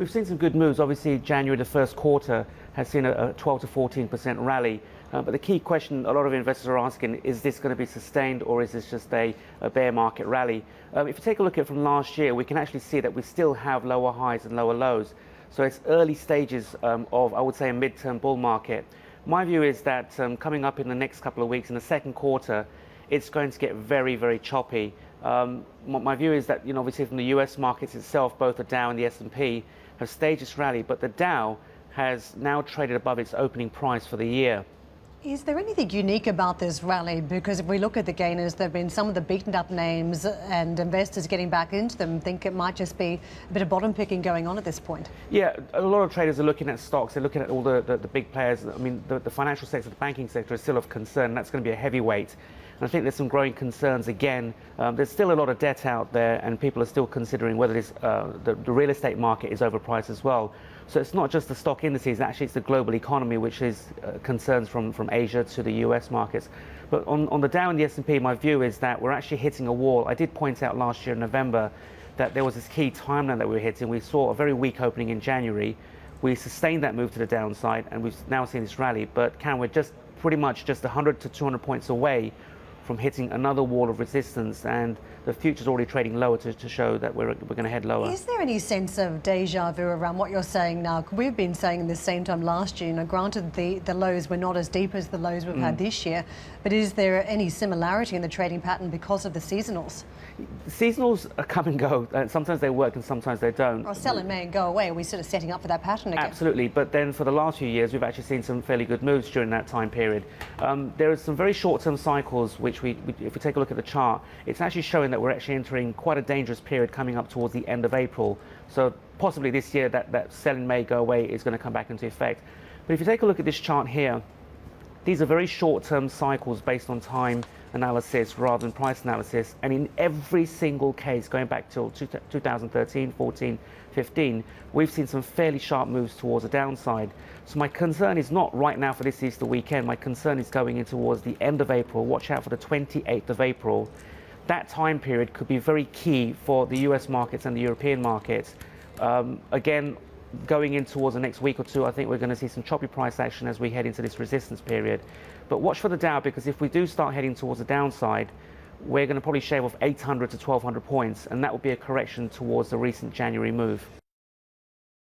We've seen some good moves. Obviously, January, the first quarter, has seen a 12 to 14% rally. But the key question a lot of investors are asking, is this going to be sustained, or is this just a bear market rally? If you take a look at it from last year, we can actually see that we still have lower highs and lower lows. So it's early stages of, I would say, a mid-term bull market. My view is that coming up in the next couple of weeks, in the second quarter, it's going to get very, very choppy. My view is that, obviously from the US markets itself, both the Dow and the S&P have staged this rally, but the Dow has now traded above its opening price for the year. Is there anything unique about this rally? Because if we look at the gainers, there have been some of the beaten up names, and investors getting back into them think it might just be a bit of bottom picking going on at this point. Yeah, a lot of traders are looking at stocks. They're looking at all the big players. I mean, the financial sector, the banking sector is still of concern. That's going to be a heavyweight. And I think there's some growing concerns again. There's still a lot of debt out there, and people are still considering whether the real estate market is overpriced as well. So it's not just the stock indices, actually it's the global economy, which is concerns from Asia to the US markets. But on the Dow and the S&P, my view is that we're actually hitting a wall. I did point out last year in November that there was this key timeline that we were hitting. We saw a very weak opening in January. We sustained that move to the downside, and we've now seen this rally. But we're just pretty much just 100 to 200 points away from hitting another wall of resistance, and the future's already trading lower to show that we're going to head lower. Is there any sense of deja vu around what you're saying now? We've been saying the same time last year, granted the lows were not as deep as the lows we've had this year, but is there any similarity in the trading pattern because of the seasonals? The seasonals come and go, and sometimes they work and sometimes they don't. Or sell in May and go away. Are we sort of setting up for that pattern again? Absolutely, but then for the last few years we've actually seen some fairly good moves during that time period. There are some very short-term cycles which if we take a look at the chart, it's actually showing that we're actually entering quite a dangerous period coming up towards the end of April. So possibly this year that sell in May, go away is going to come back into effect. But if you take a look at this chart here, these are very short-term cycles based on time analysis rather than price analysis, and in every single case going back till 2013, 14, 15, we've seen some fairly sharp moves towards the downside. So my concern is not right now for this Easter weekend. My concern is going in towards the end of April. Watch out for the 28th of April. That time period could be very key for the US markets and the European markets. Again, going in towards the next week or two, I think we're going to see some choppy price action as we head into this resistance period. But watch for the Dow, because if we do start heading towards the downside, we're going to probably shave off 800 to 1200 points, and that will be a correction towards the recent January move.